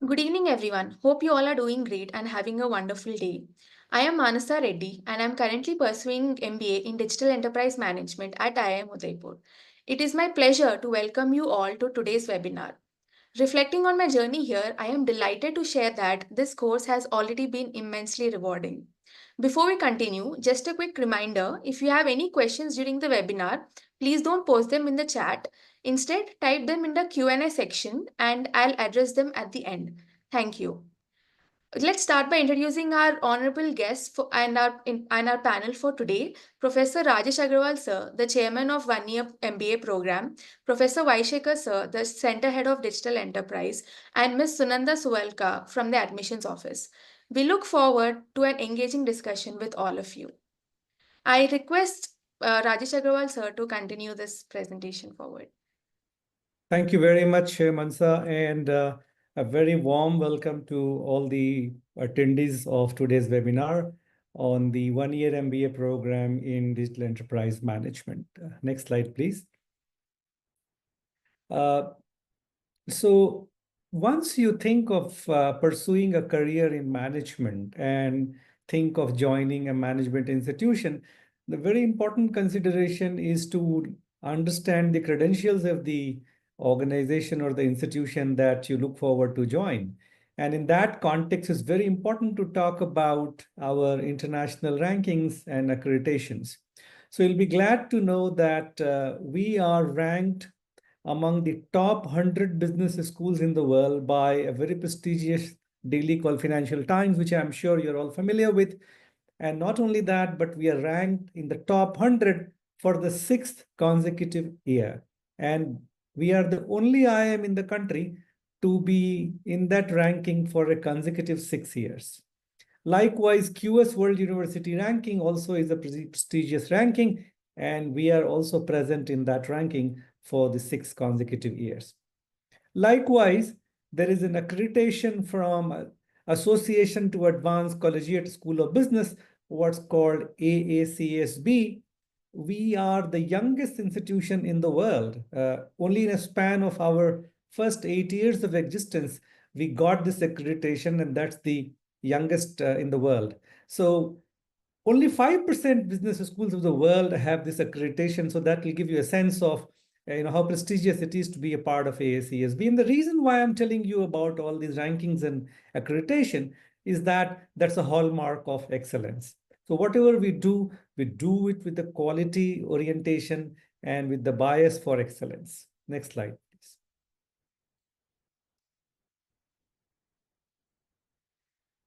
Good evening, everyone. Hope you all are doing great and having a wonderful day. I am Manasa Reddy and I am currently pursuing MBA in Digital Enterprise Management at IIM Udaipur. It is my pleasure to welcome you all to today's webinar. Reflecting on my journey here, I am delighted to share that this course has already been immensely rewarding. Before we continue, just a quick reminder, if you have any questions during the webinar, please don't post them in the chat. Instead, type them in the Q&A section and I'll address them at the end. Thank you. Let's start by introducing our honorable guests and our panel for today. Professor Rajesh Agrawal sir, the chairman of 1 year MBA program, Professor Shekhar sir, the center head of digital enterprise, and Ms. Sunanda Suwalka from the admissions office. We look forward to an engaging discussion with all of you. I request Rajesh Agrawal sir to continue this presentation forward. Thank you very much, Mansa, and a very warm welcome to all the attendees of today's webinar on the 1 year MBA program in Digital Enterprise Management. Next slide, please. So once you think of pursuing a career in management and think of joining a management institution, the very important consideration is to understand the credentials of the organization or the institution that you look forward to join. And in that context, it's very important to talk about our international rankings and accreditations. So you'll be glad to know that we are ranked among the top 100 business schools in the world by a very prestigious daily called Financial Times, which I'm sure you're all familiar with. And not only that, but we are ranked in the top 100 for the 6th consecutive year. And we are the only IIM in the country to be in that ranking for a consecutive 6 years. Likewise, QS World University ranking also is a prestigious ranking, and we are also present in that ranking for the 6 consecutive years. Likewise, there is an accreditation from Association to Advanced Collegiate School of Business, what's called AACSB. We are the youngest institution in the world. Only in a span of our first 8 years of existence, we got this accreditation, and that's the youngest in the world. So only 5% business schools of the world have this accreditation. So that will give you a sense of how prestigious it is to be a part of AACSB. And the reason why I'm telling you about all these rankings and accreditation is that that's a hallmark of excellence. So whatever we do it with the quality orientation and with the bias for excellence. Next slide, please.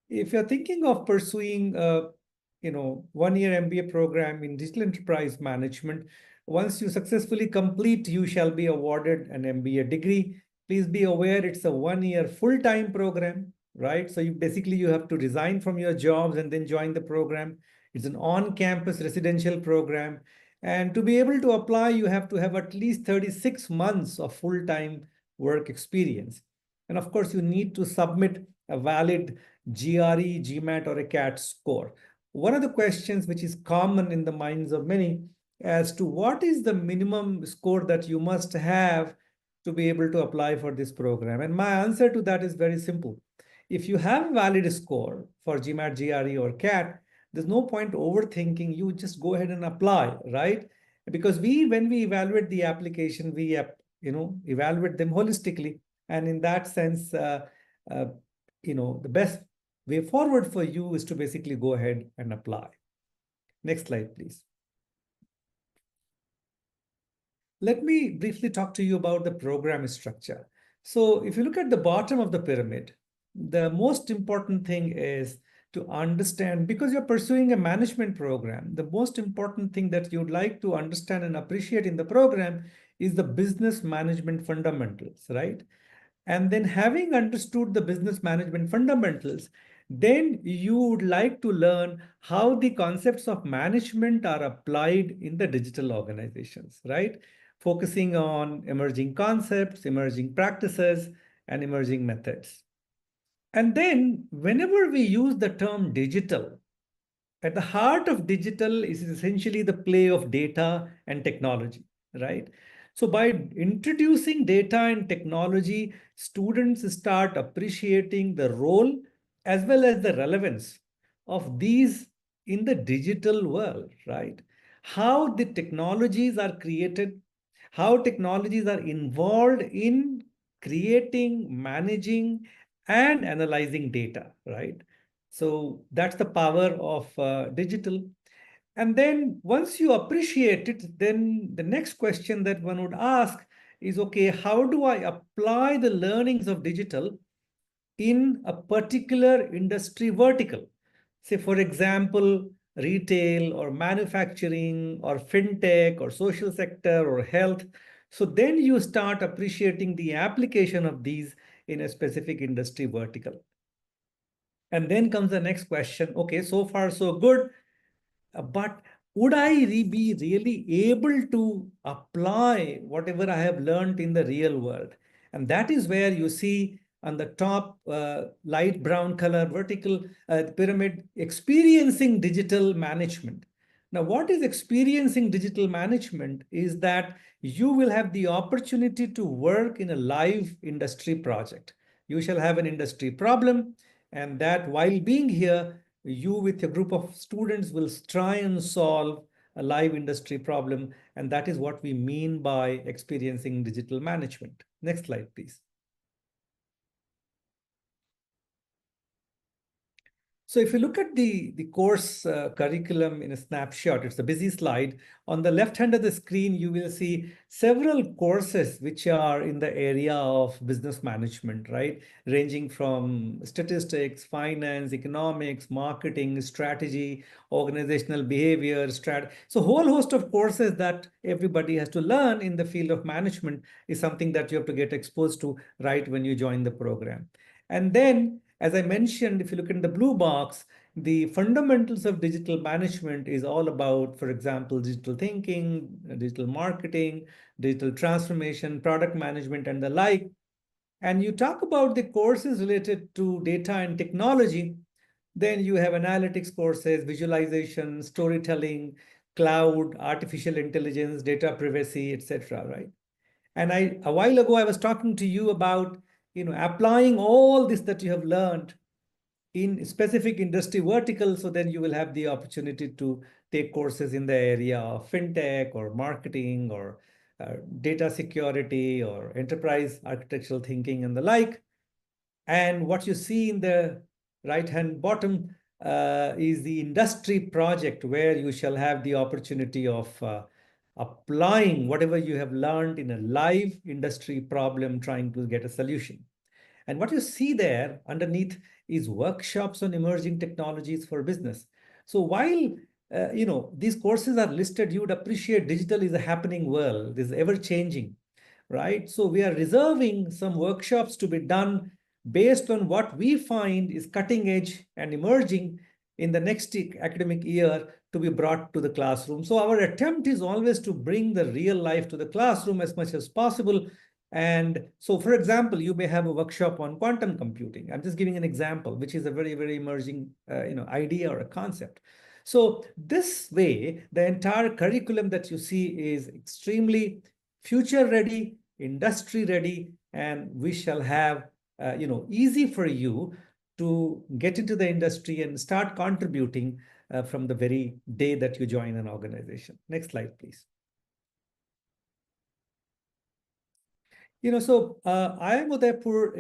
If you're thinking of pursuing 1 year MBA program in digital enterprise management, once you successfully complete, you shall be awarded an MBA degree. Please be aware it's a 1 year full-time program, right? So you have to resign from your jobs and then join the program. It's an on-campus residential program. And to be able to apply, you have to have at least 36 months of full-time work experience. And of course, you need to submit a valid GRE, GMAT, or a CAT score. One of the questions which is common in the minds of many as to what is the minimum score that you must have to be able to apply for this program. And my answer to that is very simple. If you have a valid score for GMAT, GRE, or CAT, there's no point overthinking. You just go ahead and apply, right? Because when we evaluate the application, we evaluate them holistically. And in that sense, the best way forward for you is to basically go ahead and apply. Next slide, please. Let me briefly talk to you about the program structure. So if you look at the bottom of the pyramid, the most important thing is to understand, because you're pursuing a management program, the most important thing that you'd like to understand and appreciate in the program is the business management fundamentals, right? And then having understood the business management fundamentals, then you would like to learn how the concepts of management are applied in the digital organizations, right? Focusing on emerging concepts, emerging practices, and emerging methods. And then whenever we use the term digital, at the heart of digital is essentially the play of data and technology, right? So by introducing data and technology, students start appreciating the role as well as the relevance of these in the digital world, right? How the technologies are created, how technologies are involved in creating, managing, and analyzing data, right? So that's the power of digital. And then once you appreciate it, then the next question that one would ask is, okay, how do I apply the learnings of digital in a particular industry vertical? Say, for example, retail or manufacturing or fintech or social sector or health. So then you start appreciating the application of these in a specific industry vertical. And then comes the next question. Okay, so far so good. But would I be really able to apply whatever I have learned in the real world? And that is where you see on the top light brown color vertical pyramid, experiencing digital management. Now, what is experiencing digital management is that you will have the opportunity to work in a live industry project. You shall have an industry problem, and that while being here, you with a group of students will try and solve a live industry problem. And that is what we mean by experiencing digital management. Next slide, please. So if you look at the course curriculum in a snapshot, it's a busy slide. On the left hand of the screen, you will see several courses which are in the area of business management, right? Ranging from statistics, finance, economics, marketing, strategy, organizational behavior, So a whole host of courses that everybody has to learn in the field of management is something that you have to get exposed to right when you join the program. And then, as I mentioned, if you look in the blue box, the fundamentals of digital management is all about, for example, digital thinking, digital marketing, digital transformation, product management, and the like. And you talk about the courses related to data and technology, then you have analytics courses, visualization, storytelling, cloud, artificial intelligence, data privacy, etc. Right? And a while ago, I was talking to you about, applying all this that you have learned in specific industry verticals. So then you will have the opportunity to take courses in the area of fintech or marketing or data security or enterprise architectural thinking and the like. And what you see in the right-hand bottom is the industry project where you shall have the opportunity of applying whatever you have learned in a live industry problem, trying to get a solution. And what you see there underneath is workshops on emerging technologies for business. So while these courses are listed, you would appreciate digital is a happening world, is ever changing, right? So we are reserving some workshops to be done based on what we find is cutting edge and emerging in the next academic year to be brought to the classroom. So our attempt is always to bring the real life to the classroom as much as possible. And so, for example, you may have a workshop on quantum computing. I'm just giving an example, which is a very, very emerging idea or a concept. So this way, the entire curriculum that you see is extremely future ready, industry ready, and we shall have easy for you to get into the industry and start contributing from the very day that you join an organization. Next slide, please. So IIM Udaipur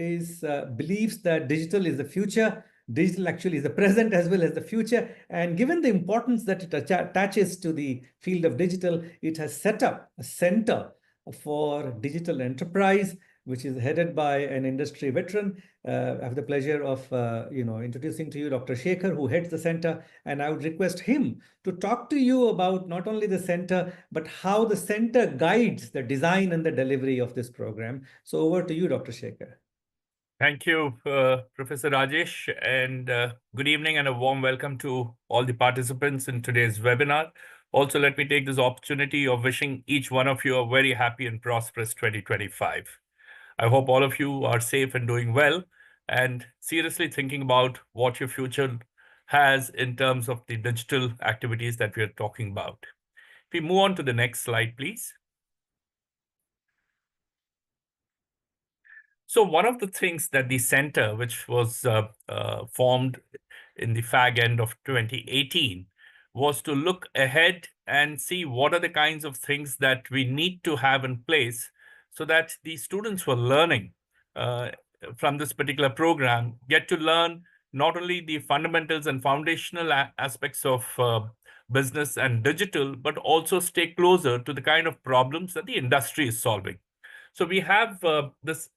believes that digital is the future. Digital actually is the present as well as the future. And given the importance that it attaches to the field of digital, it has set up a center for digital enterprise, which is headed by an industry veteran. I have the pleasure of introducing to you Dr. Shekhar, who heads the center, and I would request him to talk to you about not only the center, but how the center guides the design and the delivery of this program. So over to you, Dr. Shekhar. Thank you, Professor Rajesh, and good evening and a warm welcome to all the participants in today's webinar. Also, let me take this opportunity of wishing each one of you a very happy and prosperous 2025. I hope all of you are safe and doing well and seriously thinking about what your future has in terms of the digital activities that we are talking about. If we move on to the next slide, please. So one of the things that the center, which was formed in the fag end of 2018, was to look ahead and see what are the kinds of things that we need to have in place so that the students who are learning uh, from this particular program get to learn not only the fundamentals and foundational aspects of business and digital, but also stay closer to the kind of problems that the industry is solving. So we have this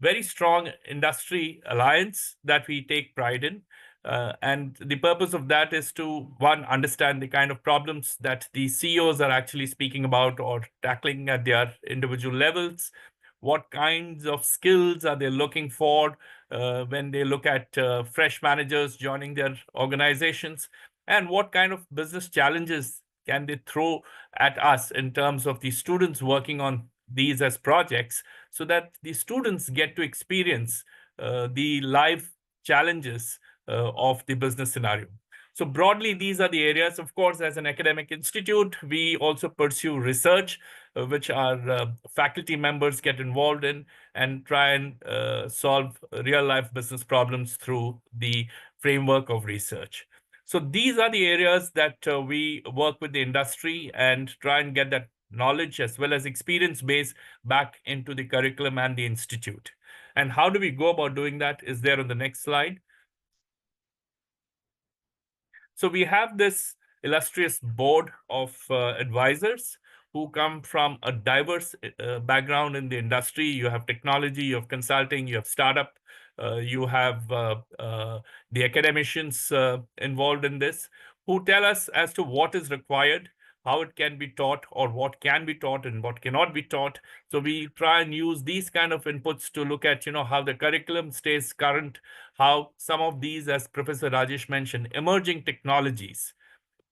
very strong industry alliance that we take pride in. And the purpose of that is to, one, understand the kind of problems that the CEOs are actually speaking about or tackling at their individual levels. What kinds of skills are they looking for when they look at fresh managers joining their organizations? And what kind of business challenges can they throw at us in terms of the students working on these as projects, so that the students get to experience the live challenges of the business scenario. So broadly, these are the areas. Of course, as an academic institute, we also pursue research, which our faculty members get involved in and try and solve real life business problems through the framework of research. So these are the areas that we work with the industry and try and get that knowledge as well as experience base back into the curriculum and the institute. And how do we go about doing that is there on the next slide. So we have this illustrious board of advisors who come from a diverse background in the industry. You have technology, you have consulting, you have startup, you have the academicians involved in this, who tell us as to what is required, how it can be taught, or what can be taught and what cannot be taught. So we try and use these kind of inputs to look at, how the curriculum stays current, how some of these, as Professor Rajesh mentioned, emerging technologies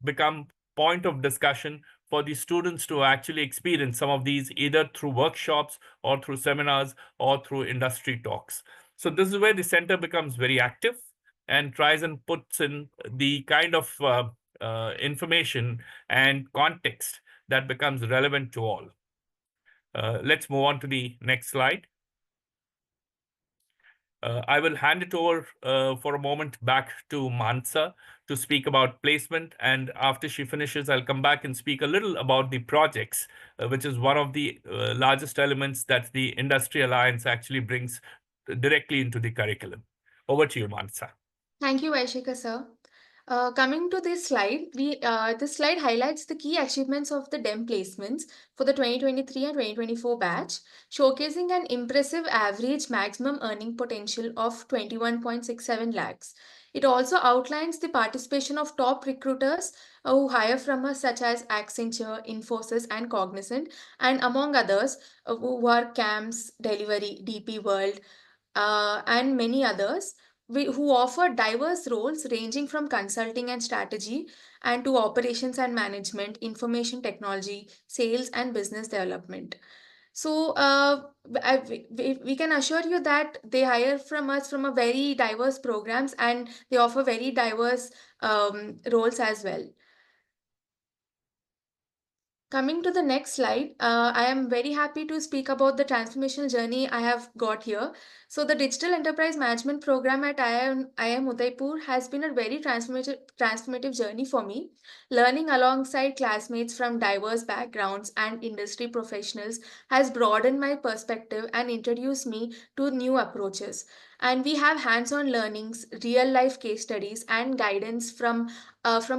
become point of discussion for the students to actually experience some of these either through workshops or through seminars or through industry talks. So this is where the center becomes very active and tries and puts in the kind of information and context that becomes relevant to all. Let's move on to the next slide. I will hand it over for a moment back to Mansa to speak about placement. And after she finishes, I'll come back and speak a little about the projects, which is one of the largest elements that the Industry Alliance actually brings directly into the curriculum. Over to you, Mansa. Thank you, Shekhar sir. Coming to this slide, this slide highlights the key achievements of the DEM placements for the 2023 and 2024 batch, showcasing an impressive average maximum earning potential of 21.67 lakhs. It also outlines the participation of top recruiters who hire from us, such as Accenture, Infosys, and Cognizant, and among others, who are CAMS, Delivery, DP World, and many others who offer diverse roles ranging from consulting and strategy and to operations and management, information technology, sales, and business development. So we can assure you that they hire from us from a very diverse programs, and they offer very diverse roles as well. Coming to the next slide, I am very happy to speak about the transformational journey I have got here. So the Digital Enterprise Management Program at IIM Udaipur has been a very transformative journey for me. Learning alongside classmates from diverse backgrounds and industry professionals has broadened my perspective and introduced me to new approaches. And we have hands-on learnings, real-life case studies, and guidance from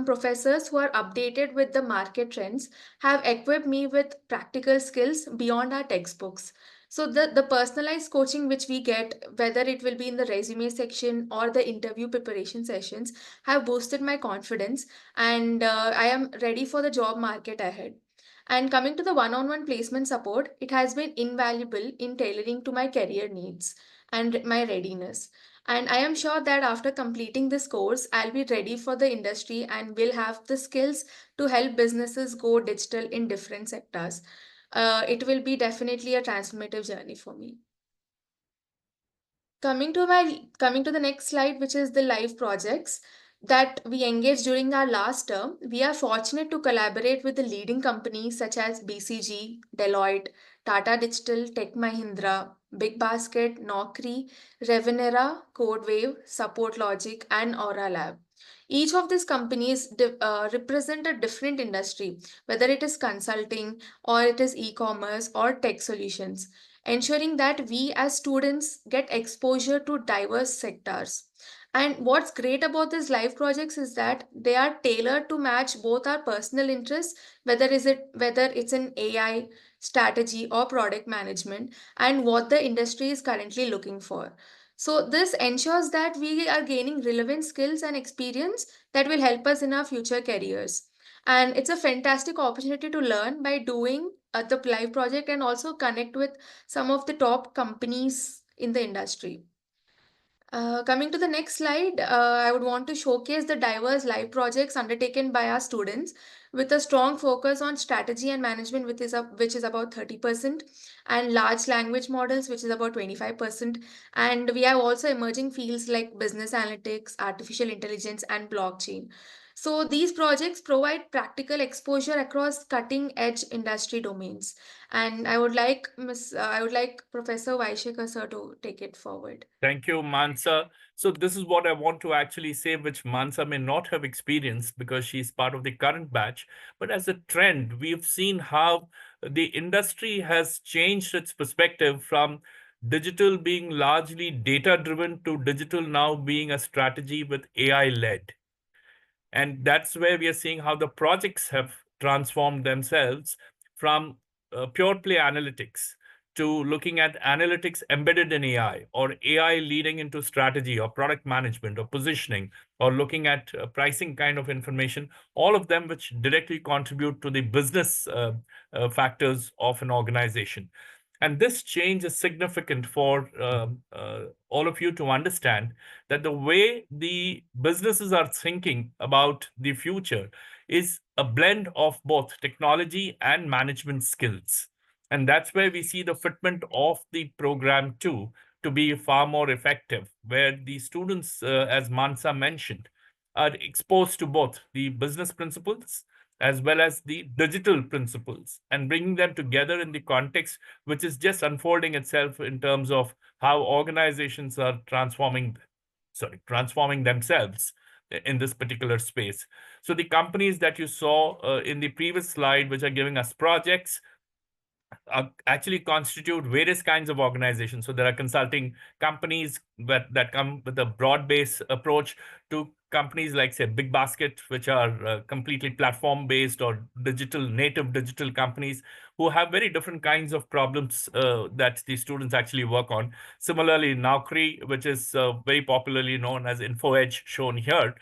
professors who are updated with the market trends, have equipped me with practical skills beyond our textbooks. So the personalized coaching which we get, whether it will be in the resume section or the interview preparation sessions, have boosted my confidence, and I am ready for the job market ahead. And coming to the one-on-one placement support, it has been invaluable in tailoring to my career needs and my readiness. And I am sure that after completing this course, I'll be ready for the industry and will have the skills to help businesses go digital in different sectors. It will be definitely a transformative journey for me. Coming to the next slide, which is the live projects that we engaged during our last term. We are fortunate to collaborate with the leading companies such as BCG, Deloitte, Tata Digital, Tech Mahindra, Big Basket, Naukri, Revenera, Codewave, Support Logic, and Aura Lab. Each of these companies represent a different industry, whether it is consulting or it is e-commerce or tech solutions, ensuring that we as students get exposure to diverse sectors. And what's great about these live projects is that they are tailored to match both our personal interests, whether it's in AI, strategy, or product management, and what the industry is currently looking for. So this ensures that we are gaining relevant skills and experience that will help us in our future careers. And it's a fantastic opportunity to learn by doing the live project and also connect with some of the top companies in the industry. Coming to the next slide, I would want to showcase the diverse live projects undertaken by our students with a strong focus on strategy and management, which is about 30%, and large language models, which is about 25%. And we have also emerging fields like business analytics, artificial intelligence, and blockchain. So these projects provide practical exposure across cutting edge industry domains. And I would like Professor Vaishekar sir to take it forward. Thank you, Mansa. So this is what I want to actually say, which Mansa may not have experienced because she's part of the current batch. But as a trend, we've seen how the industry has changed its perspective from digital being largely data-driven to digital now being a strategy with AI-led. And that's where we are seeing how the projects have transformed themselves from pure play analytics to looking at analytics embedded in AI, or AI leading into strategy or product management or positioning, or looking at pricing kind of information, all of them which directly contribute to the business factors of an organization. And this change is significant for all of you to understand that the way the businesses are thinking about the future is a blend of both technology and management skills. And that's where we see the fitment of the program too to be far more effective, where the students, as Mansa mentioned, are exposed to both the business principles as well as the digital principles, and bringing them together in the context which is just unfolding itself in terms of how organizations are transforming themselves in this particular space. So the companies that you saw in the previous slide, which are giving us projects, actually constitute various kinds of organizations. So there are consulting companies that come with a broad-based approach, to companies like, say, Big Basket, which are completely platform-based or native digital companies who have very different kinds of problems that the students actually work on. Similarly, Naukri, which is very popularly known as InfoEdge, shown here.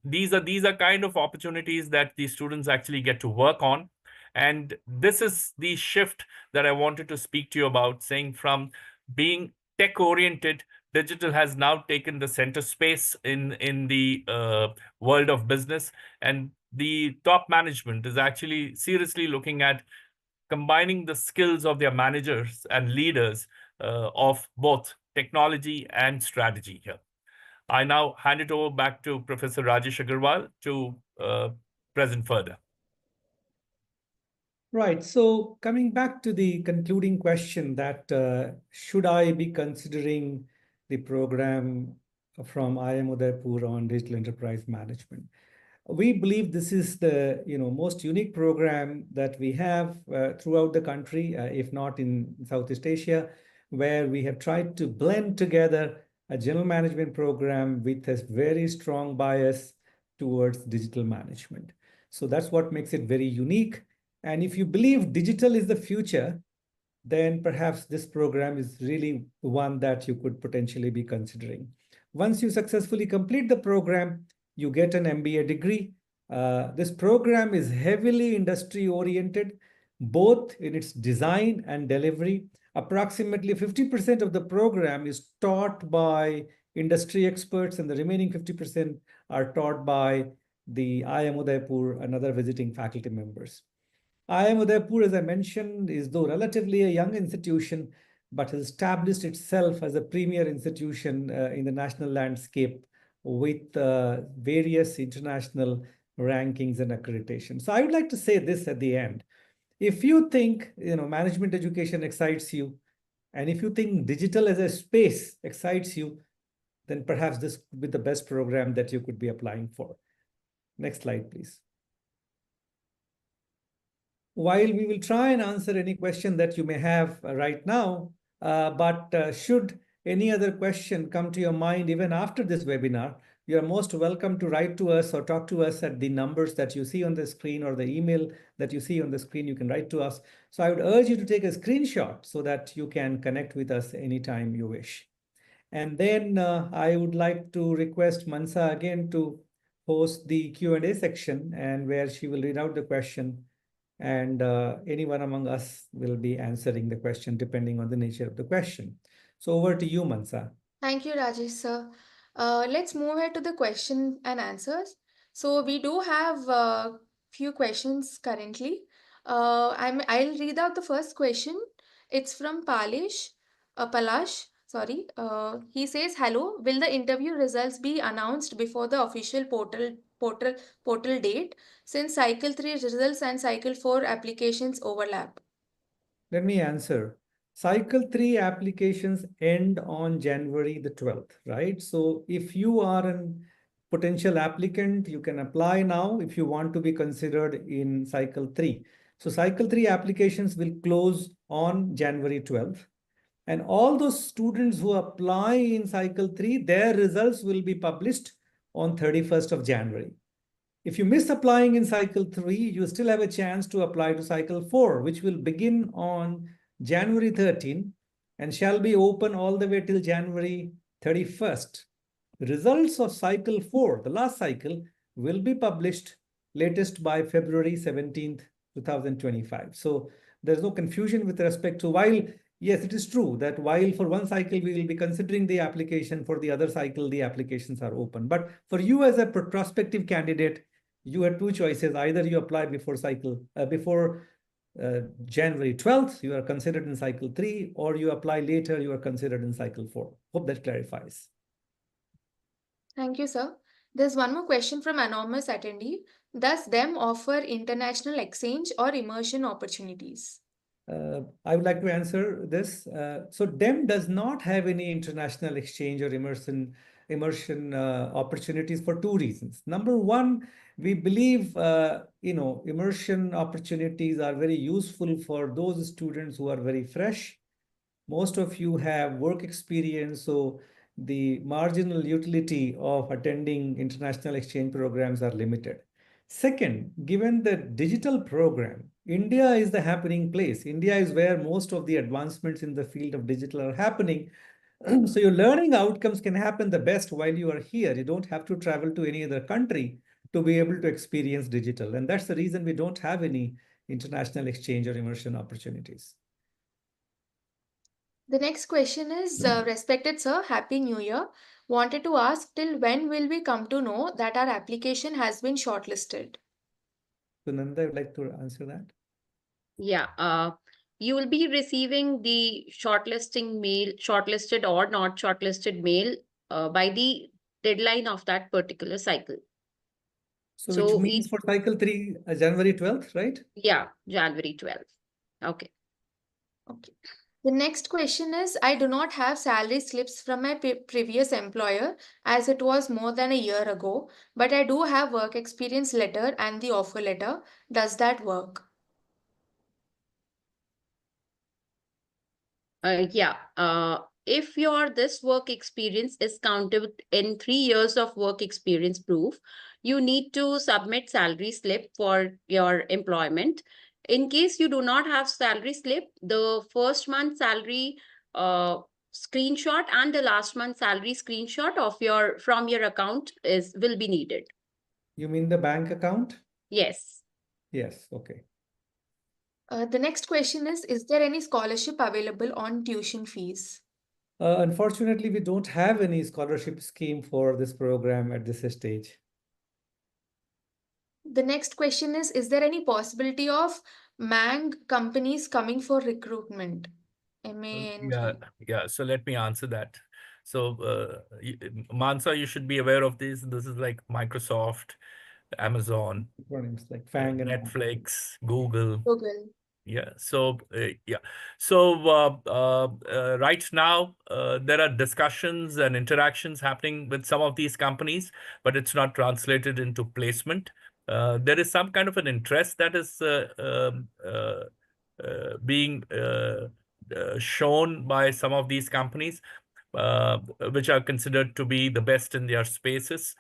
These are kind of opportunities that the students actually get to work on. And this is the shift that I wanted to speak to you about, saying from being tech-oriented, digital has now taken the center space in the world of business. And the top management is actually seriously looking at combining the skills of their managers and leaders of both technology and strategy here. I now hand it over back to Professor Rajesh Agrawal to present further. Right. So coming back to the concluding question that should I be considering the program from IIM Udaipur on digital enterprise management? We believe this is the most unique program that we have throughout the country, if not in Southeast Asia, where we have tried to blend together a general management program with a very strong bias towards digital management. So that's what makes it very unique. And if you believe digital is the future, then perhaps this program is really one that you could potentially be considering. Once you successfully complete the program, you get an MBA degree. This program is heavily industry oriented, both in its design and delivery. Approximately 50% of the program is taught by industry experts, and the remaining 50% are taught by the IIM Udaipur and other visiting faculty members. IIM Udaipur, as I mentioned, is though relatively a young institution, but has established itself as a premier institution in the national landscape with various international rankings and accreditation. So I would like to say this at the end. If you think management education excites you, And if you think digital as a space excites you, then perhaps this could be the best program that you could be applying for. Next slide, please. While we will try and answer any question that you may have right now, but should any other question come to your mind even after this webinar, you are most welcome to write to us or talk to us at the numbers that you see on the screen or the email that you see on the screen. You can write to us. So I would urge you to take a screenshot so that you can connect with us anytime you wish. And then I would like to request Mansa again to host the Q&A section, and where she will read out the question, and anyone among us will be answering the question depending on the nature of the question. So over to you, Mansa. Thank you, Rajesh sir. Let's move ahead to the question and answers. So we do have a few questions currently. I'll read out the first question. It's from Palash. Sorry. He says, "Hello. Will the interview results be announced before the official portal date? Since Cycle 3 results and Cycle 4 applications overlap." Let me answer. Cycle 3 applications end on January the 12th, right? So if you are a potential applicant, you can apply now if you want to be considered in Cycle 3. So Cycle 3 applications will close on January 12th. And all those students who apply in Cycle 3, their results will be published on 31st of January. If you miss applying in Cycle 3, you still have a chance to apply to Cycle 4, which will begin on January 13 and shall be open all the way till January 31st. Results of Cycle 4, the last cycle, will be published latest by February 17th, 2025. So there's no confusion with respect to, while yes, it is true that while for one cycle we will be considering the application, for the other cycle the applications are open. But for you as a prospective candidate, you have two choices. Either you apply before January 12th, you are considered in Cycle 3, or you apply later, you are considered in Cycle 4. Hope that clarifies. Thank you, sir. There's one more question from anonymous attendee. Does them offer international exchange or immersion opportunities? I would like to answer this. So DEM does not have any international exchange or immersion opportunities for two reasons. Number one, we believe immersion opportunities are very useful for those students who are very fresh. Most of you have work experience, so the marginal utility of attending international exchange programs are limited. Second, given the digital program, India is the happening place. India is where most of the advancements in the field of digital are happening. So your learning outcomes can happen the best while you are here. You don't have to travel to any other country to be able to experience digital. And that's the reason we don't have any international exchange or immersion opportunities. The next question is, respected sir, Happy New Year. Wanted to ask, till when will we come to know that our application has been shortlisted? Sunanda, I would like to answer that. Yeah, you will be receiving the shortlisting mail, shortlisted or not shortlisted mail, by the deadline of that particular cycle. So which means for Cycle 3, January 12th, right? Yeah, January 12th. Okay. Okay. The next question is, I do not have salary slips from my previous employer as it was more than a year ago, but I do have work experience letter and the offer letter. Does that work? Yeah. If this work experience is counted in 3 years of work experience proof, you need to submit salary slip for your employment. In case you do not have salary slip, the first month salary screenshot and the last month salary screenshot of from your account will be needed. You mean the bank account? Yes. Yes, okay. The next question is there any scholarship available on tuition fees? Unfortunately, we don't have any scholarship scheme for this program at this stage. The next question is there any possibility of Mang companies coming for recruitment? Yeah. So let me answer that. So Mansa, you should be aware of this. This is like Microsoft, Amazon, Names like Fang and Netflix, Google. Google. Yeah. So right now there are discussions and interactions happening with some of these companies, but it's not translated into placement. There is some kind of an interest that is being shown by some of these companies, uh, which are considered to be the best in their spaces.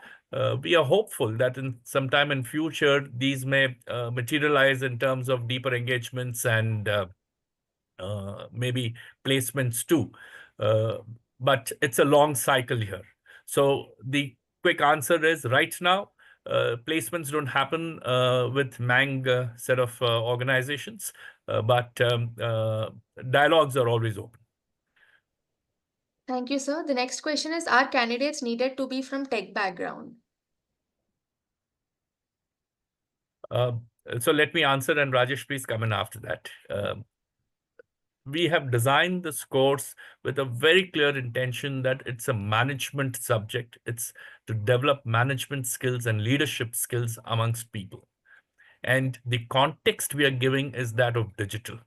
We are hopeful that in some time in future, these may materialize in terms of deeper engagements and maybe placements too. But it's a long cycle here. So the quick answer is right now, placements don't happen with Mang set of organizations, but dialogues are always open. Thank you, sir. The next question is, are candidates needed to be from tech background? Uh, so let me answer, and Rajesh, please come in after that. We have designed this course with a very clear intention that it's a management subject. It's to develop management skills and leadership skills amongst people. And the context we are giving is that of digital.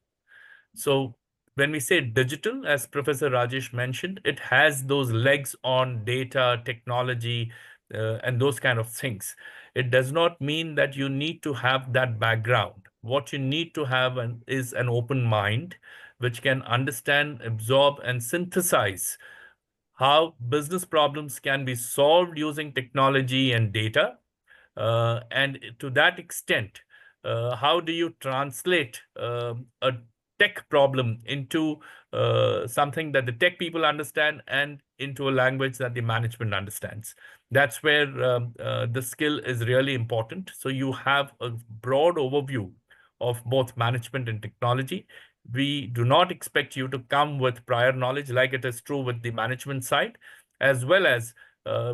So when we say digital, as Professor Rajesh mentioned, it has those legs on data, technology, and those kind of things. It does not mean that you need to have that background. What you need to have is an open mind, which can understand, absorb, and synthesize how business problems can be solved using technology and data. And to that extent, how do you translate a tech problem into something that the tech people understand and into a language that the management understands? That's where the skill is really important. So you have a broad overview of both management and technology. We do not expect you to come with prior knowledge like it is true with the management side, as well as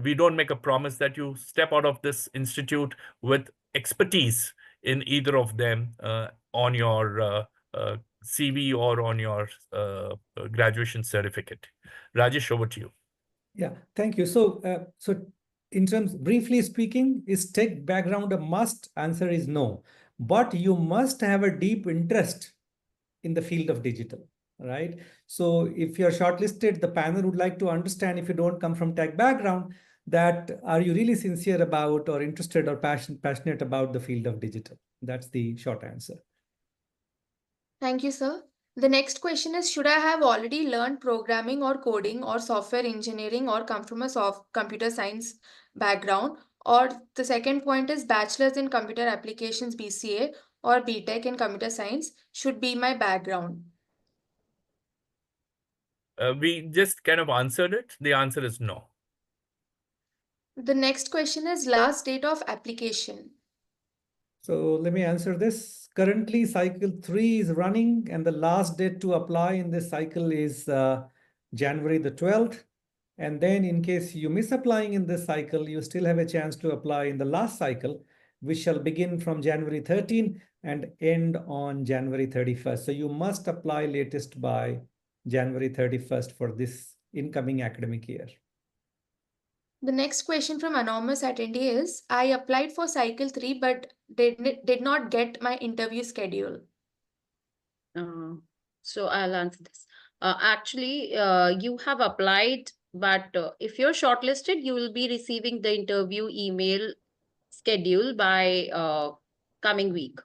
we don't make a promise that you step out of this institute with expertise in either of them on your CV or on your graduation certificate. Rajesh, over to you. Yeah, thank you. So in terms, briefly speaking, is tech background a must? Answer is no. But you must have a deep interest in the field of digital, right? So if you're shortlisted, the panel would like to understand, if you don't come from tech background, that are you really sincere about or interested or passionate about the field of digital? That's the short answer. Thank you, sir. The next question is, should I have already learned programming or coding or software engineering or come from a computer science background? Or the second point is, bachelor's in computer applications BCA or BTech in computer science should be my background. We just kind of answered it. The answer is no. The next question is, last date of application. So let me answer this. Currently, cycle 3 is running, and the last date to apply in this cycle is January the 12th. And then in case you miss applying in this cycle, you still have a chance to apply in the last cycle, which shall begin from January 13 and end on January 31st. So you must apply latest by January 31st for this incoming academic year. The next question from anonymous attendee is, I applied for cycle 3 but did not get my interview schedule. So I'll answer this. Actually, you have applied, but if you're shortlisted, you will be receiving the interview email schedule by coming week,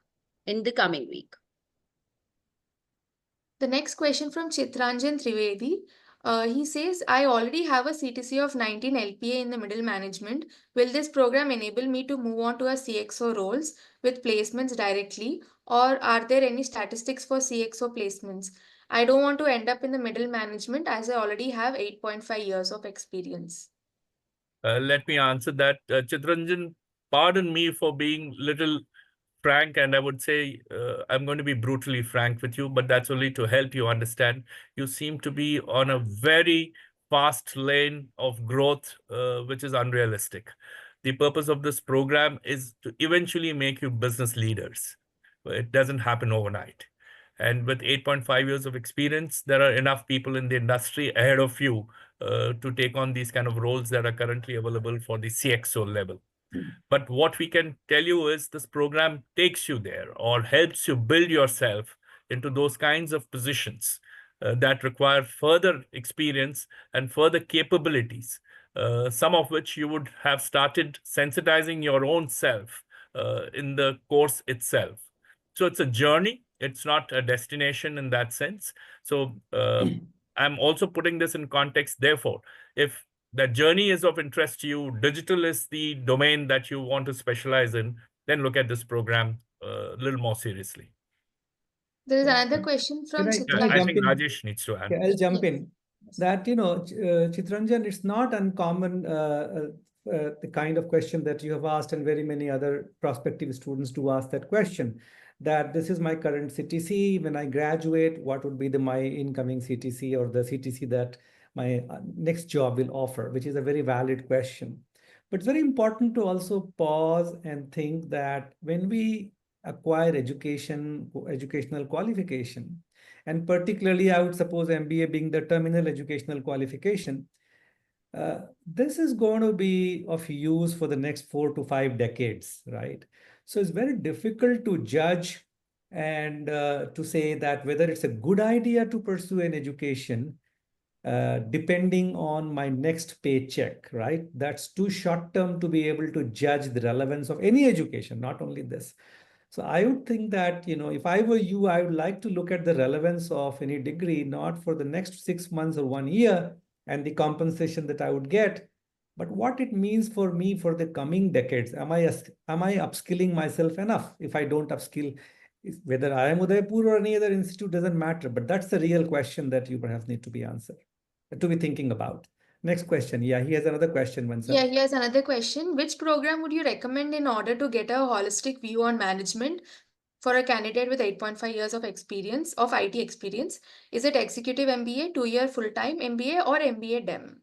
in the coming week. The next question from Chitranjan Trivedi. He says, I already have a CTC of 19 LPA in the middle management. Will this program enable me to move on to a CXO roles with placements directly, or are there any statistics for CXO placements? I don't want to end up in the middle management as I already have 8.5 years of experience. Let me answer that. Chitranjan, pardon me for being little frank, and I would say I'm going to be brutally frank with you, but that's only to help you understand. You seem to be on a very fast lane of growth, which is unrealistic. The purpose of this program is to eventually make you business leaders. It doesn't happen overnight. And with 8.5 years of experience, there are enough people in the industry ahead of you to take on these kind of roles that are currently available for the CXO level. But what we can tell you is this program takes you there or helps you build yourself into those kinds of positions that require further experience and further capabilities, some of which you would have started sensitizing your own self in the course itself. So it's a journey. It's not a destination in that sense. So I'm also putting this in context. Therefore, if that journey is of interest to you, digital is the domain that you want to specialize in, then look at this program a little more seriously. There is another question from Can I I jump think in? Rajesh needs to add. Okay, I'll jump Yes. in. That, Chitranjan, it's not uncommon, the kind of question that you have asked, and very many other prospective students do ask that question, that this is my current CTC. When I graduate, what would be my incoming CTC, or the CTC that my next job will offer, which is a very valid question. But it's very important to also pause and think that when we acquire educational qualification, and particularly I would suppose MBA being the terminal educational qualification, this is going to be of use for the next 4 to 5 decades, right? So it's very difficult to judge and to say that whether it's a good idea to pursue an education depending on my next paycheck, right? That's too short term to be able to judge the relevance of any education, not only this. So I would think that, if I were you, I would like to look at the relevance of any degree, not for the next 6 months or 1 year and the compensation that I would get, but what it means for me for the coming decades. Am I upskilling myself enough? If I don't upskill, whether IIM Udaipur or any other institute doesn't matter, but that's the real question that you perhaps need to be thinking about. Next question. Yeah, he has another question, Vansa. Yeah, here's another question. Which program would you recommend in order to get a holistic view on management for a candidate with 8.5 years of experience, of IT experience? Is it Executive MBA, 2-year full-time MBA, or MBA DEM?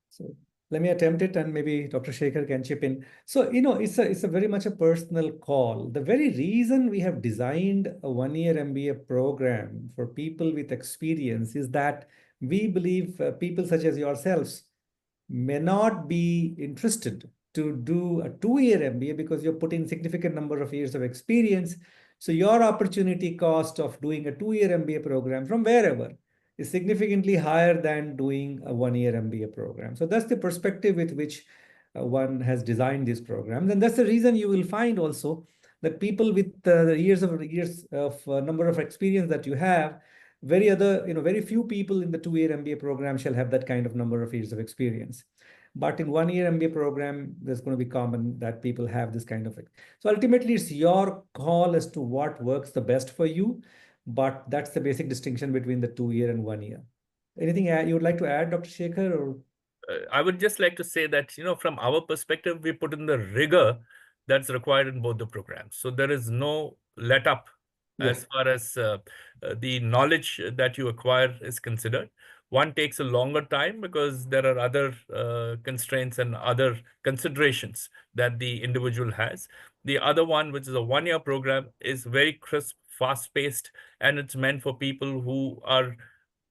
So let me attempt it, and maybe Dr. Shekhar can chip in. So, it's a very much a personal call. The very reason we have designed a 1-year MBA program for people with experience is that we believe people such as yourselves may not be interested to do a 2-year MBA because you're putting significant number of years of experience. So your opportunity cost of doing a 2-year MBA program from wherever is significantly higher than doing a 1-year MBA program. So that's the perspective with which one has designed these programs. And that's the reason you will find also that people with the years of number of experience that you have, very few people in the 2-year MBA program shall have that kind of number of years of experience. But in 1-year MBA program, there's going to be common that people have this kind of. So ultimately, it's your call as to what works the best for you. But that's the basic distinction between the 2-year and 1-year. Anything you would like to add, Dr. Shekhar? Or I would just like to say that, from our perspective, we put in the rigor that's required in both the programs. So there is no let up as far as the knowledge that you acquire is considered. One takes a longer time because there are other constraints and other considerations that the individual has. The other one, which is a 1-year program, is very crisp, fast-paced, and it's meant for people who are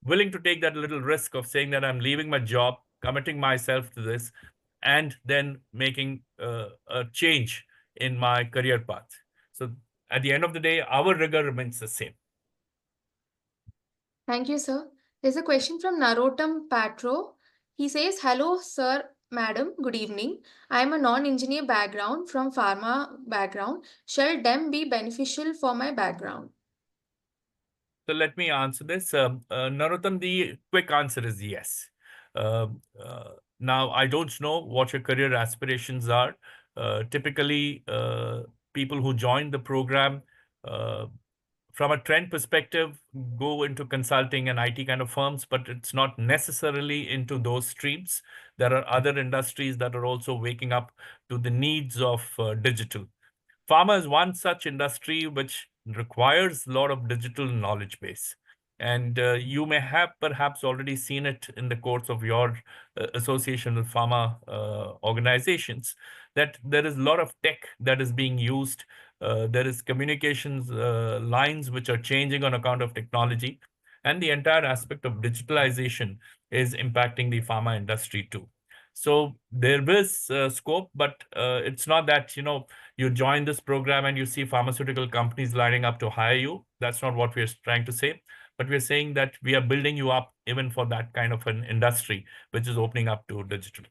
willing to take that little risk of saying that I'm leaving my job, committing myself to this, and then making a change in my career path. So at the end of the day, our rigor remains the same. Thank you, sir. There's a question from Narottam Patro. He says, hello, sir, madam, good evening. I am a non-engineer background from pharma background. Shall DEM be beneficial for my background? So let me answer this. Narottam, the quick answer is yes. Now, I don't know what your career aspirations are. Typically, people who join the program from a trend perspective go into consulting and IT kind of firms, but it's not necessarily into those streams. There are other industries that are also waking up to the needs of digital. Pharma is one such industry which requires a lot of digital knowledge base. And you may have perhaps already seen it in the course of your association with pharma organizations, that there is a lot of tech that is being used. There is communications lines which are changing on account of technology. And the entire aspect of digitalization is impacting the pharma industry too. So there is scope, but it's not that, you join this program and you see pharmaceutical companies lining up to hire you. That's not what we're trying to say. But we're saying that we are building you up even for that kind of an industry, which is opening up to digital.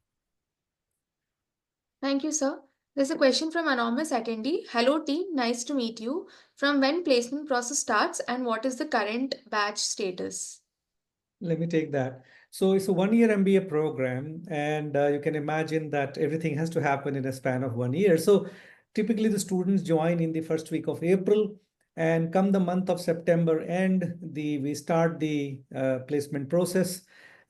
Thank you, sir. There's a question from anonymous attendee. Hello team, nice to meet you. From when placement process starts and what is the current batch status? Let me take that. So it's a 1-year MBA program, and you can imagine that everything has to happen in a span of 1 year. So typically the students join in the first week of April, and come the month of September end, we start the placement process.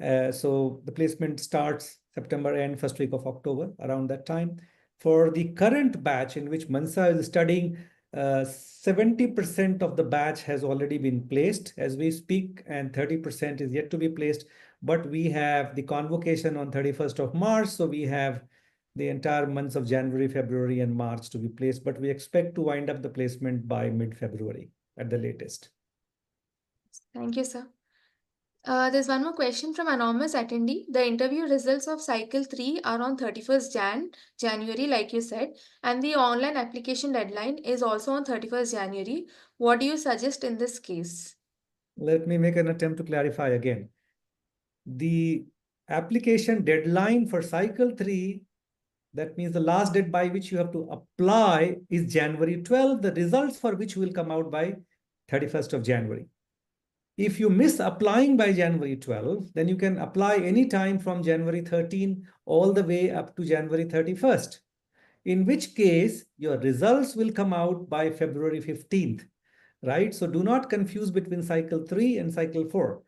So the placement starts September end, first week of October, around that time. For the current batch in which Mansa is studying, 70% of the batch has already been placed as we speak, and 30% is yet to be placed. But we have the convocation on 31st of March, so we have the entire months of January, February, and March to be placed. But we expect to wind up the placement by mid-February at the latest. Thank you, sir. There's one more question from anonymous attendee. The interview results of cycle 3 are on 31st January, like you said, and the online application deadline is also on 31st January. What do you suggest in this case? Let me make an attempt to clarify again. The application deadline for cycle 3, that means the last date by which you have to apply, is January 12th, the results for which will come out by 31st of January. If you miss applying by January 12th, then you can apply anytime from January 13 all the way up to January 31st, in which case your results will come out by February 15th, right? So do not confuse between cycle 3 and cycle 4.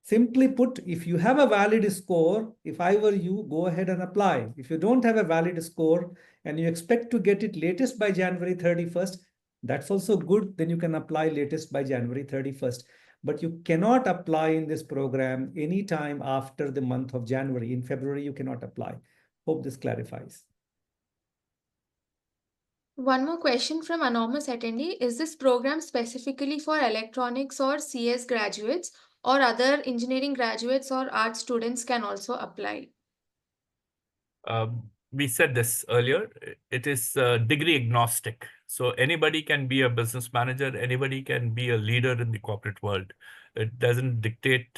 Simply put, if you have a valid score, if I were you, go ahead and apply. If you don't have a valid score and you expect to get it latest by January 31st, that's also good. Then you can apply latest by January 31st. But you cannot apply in this program anytime after the month of January. In February, you cannot apply. Hope this clarifies. One more question from anonymous attendee. Is this program specifically for electronics or CS graduates, or other engineering graduates or art students can also apply? We said this earlier, it is degree agnostic. So anybody can be a business manager, anybody can be a leader in the corporate world. It doesn't dictate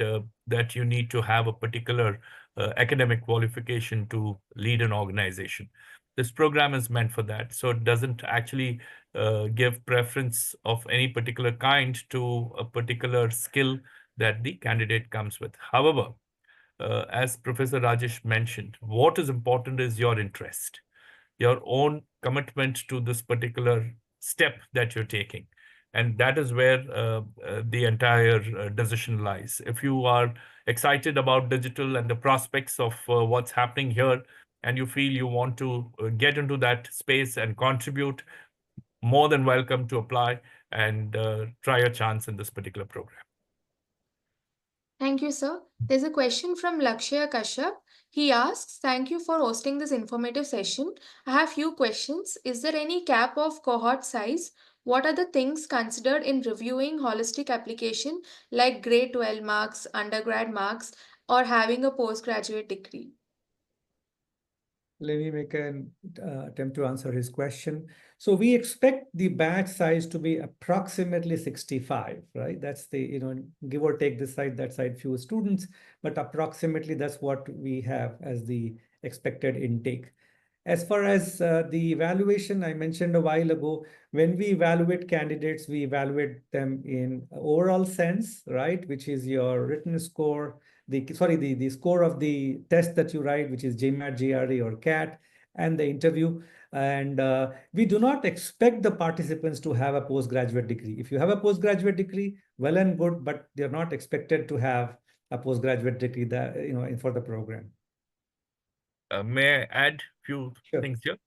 that you need to have a particular academic qualification to lead an organization. This program is meant for that. So it doesn't actually give preference of any particular kind to a particular skill that the candidate comes with. However, as Professor Rajesh mentioned, what is important is your interest, your own commitment to this particular step that you're taking. And that is where the entire decision lies. If you are excited about digital and the prospects of what's happening here, and you feel you want to get into that space and contribute, more than welcome to apply and try your chance in this particular program. Thank you, sir. There's a question from Lakshya Kashyap. He asks, thank you for hosting this informative session. I have few questions. Is there any cap of cohort size? What are the things considered in reviewing holistic application like grade 12 marks, undergrad marks, or having a postgraduate degree? Let me make an attempt to answer his question. So we expect the batch size to be approximately 65, right? That's the, give or take this side, that side, few students, but approximately that's what we have as the expected intake. As far as the evaluation I mentioned a while ago, when we evaluate candidates, we evaluate them in overall sense, right? Which is your written score, the score of the test that you write, which is GMAT, GRE, or CAT, and the interview. And we do not expect the participants to have a postgraduate degree. If you have a postgraduate degree, well and good, but they're not expected to have a postgraduate degree that, for the program. May I add few Sure. things here?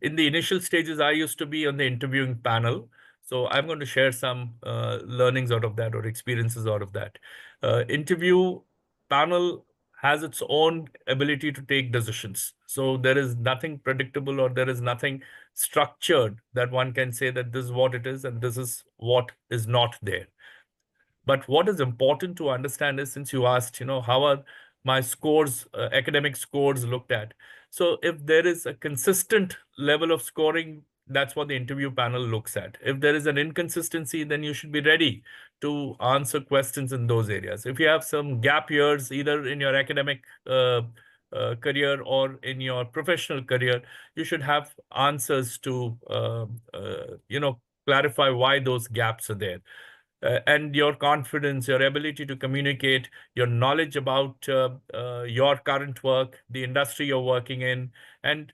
In the initial stages, I used to be on the interviewing panel. So I'm going to share some learnings out of that or experiences out of that. Interview panel has its own ability to take decisions. So there is nothing predictable or there is nothing structured that one can say that this is what it is and this is what is not there. But what is important to understand is, since you asked, how are my scores, academic scores looked at. So if there is a consistent level of scoring, that's what the interview panel looks at. If there is an inconsistency, then you should be ready to answer questions in those areas. If you have some gap years, either in your academic career or in your professional career, you should have answers to, clarify why those gaps are there. And your confidence, your ability to communicate, your knowledge about your current work, the industry you're working in, and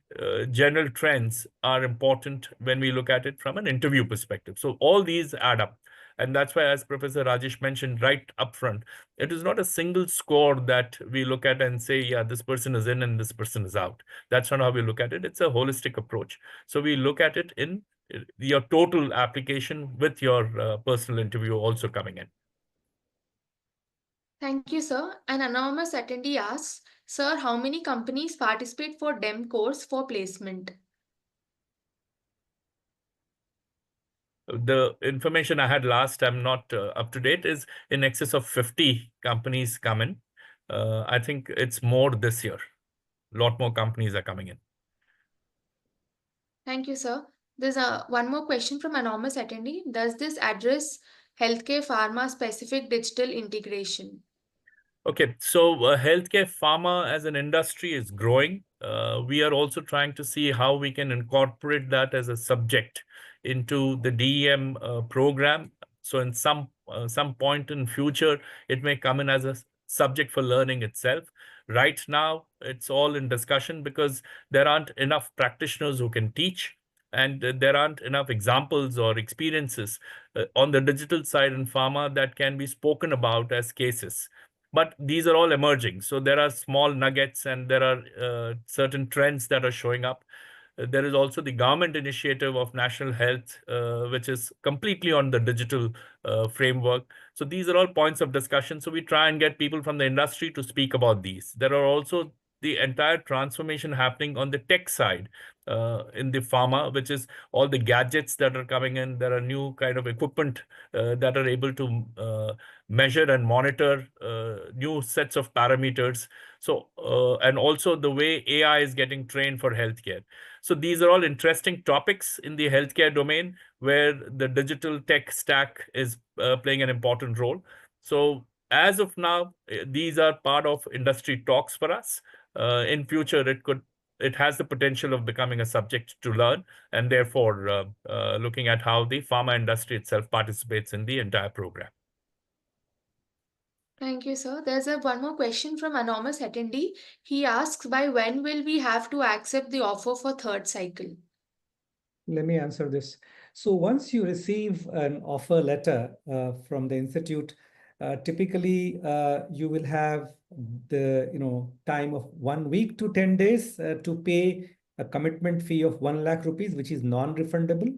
general trends are important when we look at it from an interview perspective. So all these add up. And that's why, as Professor Rajesh mentioned right up front, it is not a single score that we look at and say, yeah, this person is in and this person is out. That's not how we look at it. It's a holistic approach. So we look at it in your total application with your personal interview also coming in. Thank you, sir. An anonymous attendee asks, sir, how many companies participate for DEM course for placement? The information I had last, I'm not up to date, is in excess of 50 companies come in. I think it's more this year. A lot more companies are coming in. Thank you, sir. There's one more question from anonymous attendee. Does this address healthcare pharma specific digital integration? Okay, so healthcare pharma as an industry is growing. We are also trying to see how we can incorporate that as a subject into the DEM program. So in some point in future, it may come in as a subject for learning itself. Right now, it's all in discussion because there aren't enough practitioners who can teach, and there aren't enough examples or experiences on the digital side in pharma that can be spoken about as cases. But these are all emerging. So there are small nuggets and there are certain trends that are showing up. There is also the government initiative of national health, which is completely on the digital framework. So these are all points of discussion. So we try and get people from the industry to speak about these. There are also the entire transformation happening on the tech side in the pharma, which is all the gadgets that are coming in. There are new kind of equipment that are able to measure and monitor new sets of parameters. So, and also the way AI is getting trained for healthcare. So these are all interesting topics in the healthcare domain where the digital tech stack is playing an important role. So as of now, these are part of industry talks for us. In future, it has the potential of becoming a subject to learn, and therefore looking at how the pharma industry itself participates in the entire program. Thank you, sir. There's one more question from anonymous attendee. He asks, by when will we have to accept the offer for third cycle? Let me answer this. So once you receive an offer letter from the institute, typically you will have the time of 1 week to 10 days to pay a commitment fee of 1 lakh rupees, which is non-refundable.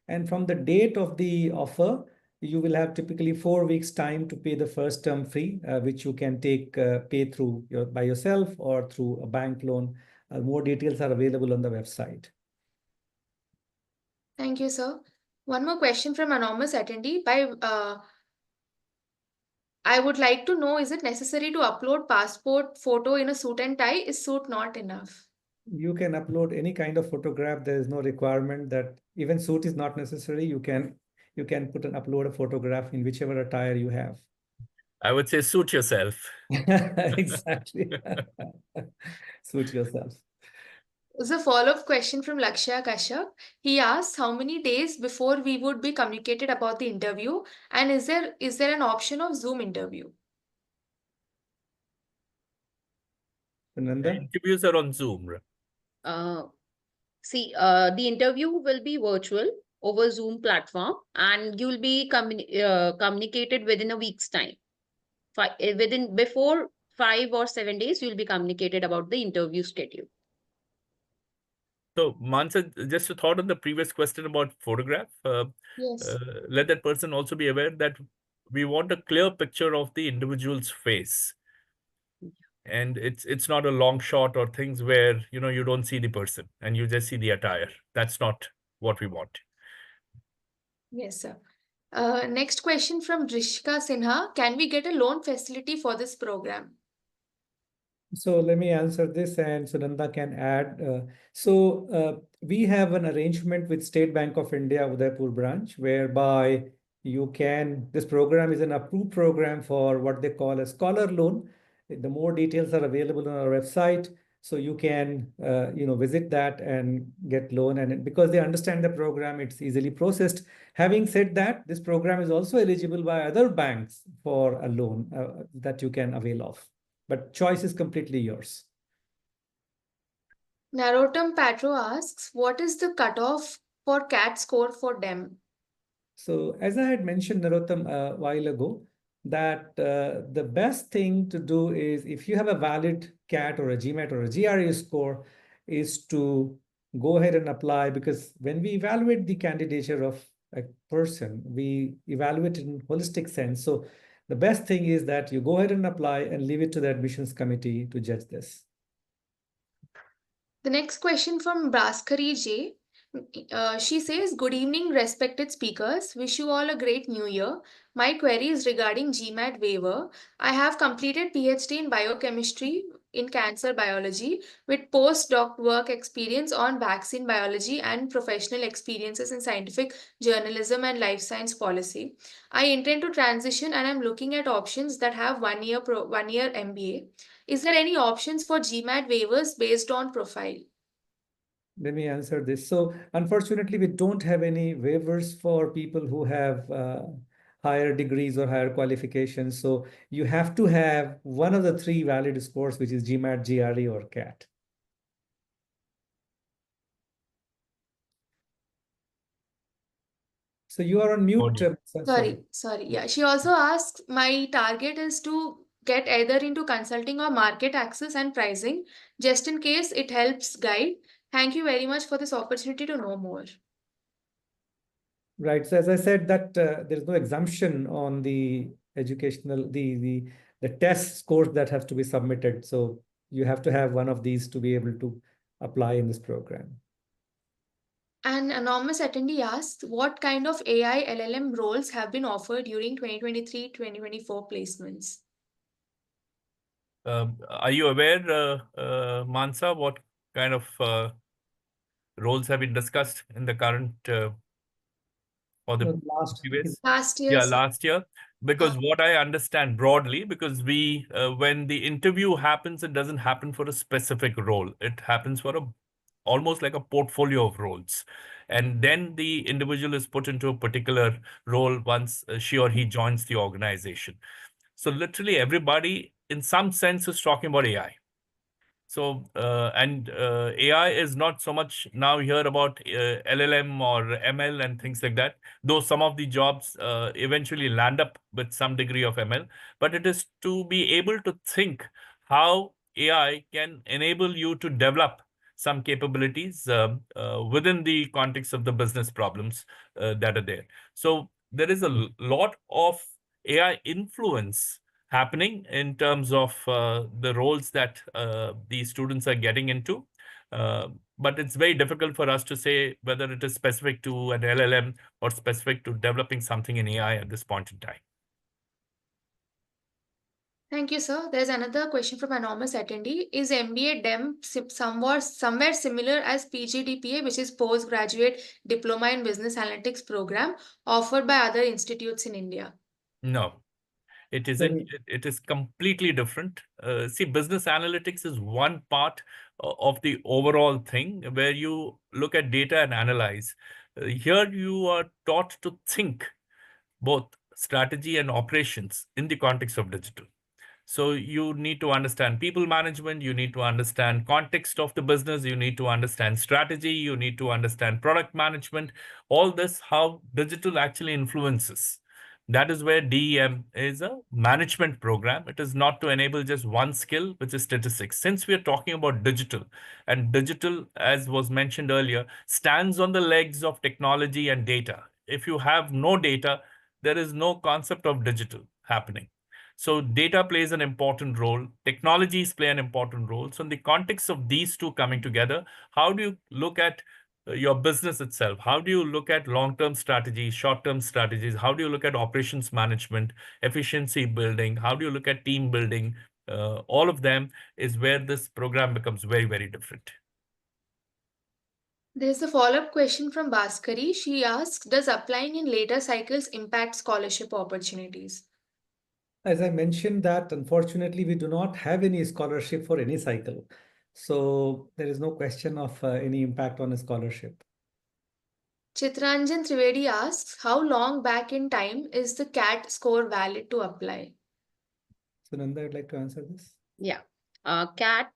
And from the date of the offer, you will have typically 4 weeks time to pay the first term fee, which you can pay through by yourself or through a bank loan. More details are available on the website. Thank you, sir. One more question from anonymous attendee. I would like to know, is it necessary to upload passport photo in a suit and tie? Is suit not enough? You can upload any kind of photograph. There is no requirement that even suit is not necessary. You can upload a photograph in whichever attire you have. I would say suit yourself. Exactly. Suit yourself. There's a follow-up question from Lakshya Kashyap. He asks how many days before we would be communicated about the interview, and is there an option of Zoom interview? Sunanda? Interviews are on Zoom. The interview will be virtual over Zoom platform, and you'll be communicated within a week's time. Before 5 or 7 days, you'll be communicated about the interview schedule. So, Mansa, just a thought on the previous question about photograph. Yes. Let that person also be aware that we want a clear picture of the individual's face. And it's not a long shot or things where you don't see the person and you just see the attire. That's not what we want. Yes, sir. Next question from Drishka Sinha. Can we get a loan facility for this program? So let me answer this, and Sunanda can add. We have an arrangement with State Bank of India Udaipur branch, whereby this program is an approved program for what they call a scholar loan. The more details are available on our website, so you can visit that and get loan. And because they understand the program, it's easily processed. Having said that, this program is also eligible by other banks for a loan that you can avail of. But choice is completely yours. Narottam Patro asks, what is the cutoff for CAT score for DEM? So as I had mentioned, Narottam, a while ago, that the best thing to do is, if you have a valid CAT or a GMAT or a GRE score, is to go ahead and apply, because when we evaluate the candidature of a person, we evaluate in holistic sense. So the best thing is that you go ahead and apply and leave it to the admissions committee to judge this. The next question from Bhaskari J. She says, good evening, respected speakers. Wish you all a great new year. My query is regarding GMAT waiver. I have completed PhD in biochemistry in cancer biology with postdoc work experience on vaccine biology and professional experiences in scientific journalism and life science policy. I intend to transition and I'm looking at options that have 1 year MBA. Is there any options for GMAT waivers based on profile? Let me answer this. So unfortunately, we don't have any waivers for people who have higher degrees or higher qualifications. So you have to have one of the three valid scores, which is GMAT, GRE, or CAT. So you are on mute. Sorry. Yeah, she also asks, my target is to get either into consulting or market access and pricing, just in case it helps guide. Thank you very much for this opportunity to know more. Right. So as I said, that there's no exemption on the educational, the test scores that have to be submitted. So you have to have one of these to be able to apply in this program. An anonymous attendee asked, what kind of AI LLM roles have been offered during 2023-2024 placements? Are you aware, Mansa, what kind of roles have been discussed in the current or the previous? Last year. Yeah, last year. Because what I understand broadly, because when the interview happens, it doesn't happen for a specific role. It happens for almost like a portfolio of roles. And then the individual is put into a particular role once she or he joins the organization. So literally everybody in some sense is talking about AI. So, AI is not so much now here about LLM or ML and things like that, though some of the jobs eventually land up with some degree of ML, but it is to be able to think how AI can enable you to develop some capabilities within the context of the business problems that are there. So there is a lot of AI influence happening in terms of the roles that these students are getting into. But it's very difficult for us to say whether it is specific to an LLM or specific to developing something in AI at this point in time. Thank you, sir. There's another question from anonymous attendee. Is MBA DEM somewhere similar as PGDPA, which is postgraduate diploma in business analytics program offered by other institutes in India? No, it isn't. It is completely different. See, business analytics is one part of the overall thing where you look at data and analyze. Here you are taught to think both strategy and operations in the context of digital. So you need to understand people management, you need to understand context of the business, you need to understand strategy, you need to understand product management, all this, how digital actually influences. That is where DEM is a management program. It is not to enable just one skill, which is statistics. Since we are talking about digital, and digital, as was mentioned earlier, stands on the legs of technology and data. If you have no data, there is no concept of digital happening. So data plays an important role. Technologies play an important role. So in the context of these two coming together, how do you look at your business itself? How do you look at long-term strategies, short-term strategies? How do you look at operations management, efficiency building? How do you look at team building? all of them is where this program becomes very, very different. There's a follow-up question from Bhaskari. She asks, does applying in later cycles impact scholarship opportunities? As I mentioned that, unfortunately, we do not have any scholarship for any cycle. So there is no question of any impact on a scholarship. Chitranjan Trivedi asks, how long back in time is the CAT score valid to apply? Sunanda, I'd like to answer this. Yeah. CAT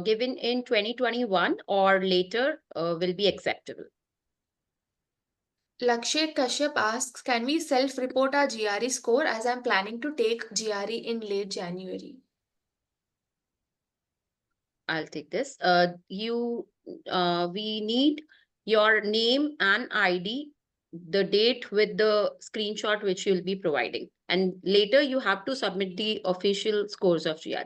given in 2021 or later will be acceptable. Lakshay Kashyap asks, can we self-report our GRE score as I'm planning to take GRE in late January? I'll take this. We need your name and ID, the date with the screenshot which you'll be providing. And later you have to submit the official scores of GRE.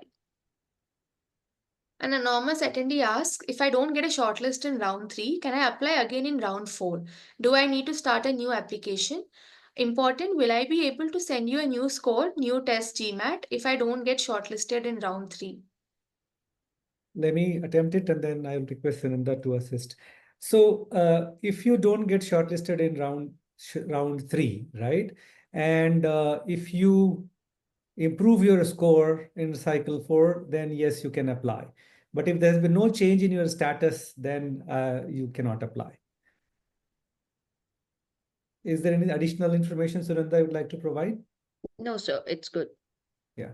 An anonymous attendee asks, if I don't get a shortlist in round 3, can I apply again in round 4? Do I need to start a new application? Important, will I be able to send you a new score, new test GMAT if I don't get shortlisted in round 3? Let me attempt it and then I will request Sunanda to assist. So if you don't get shortlisted in round 3, right? And if you improve your score in cycle 4, then yes, you can apply. But if there's been no change in your status, then you cannot apply. Is there any additional information, Sunanda, I would like to provide? No, sir, it's good. Yeah.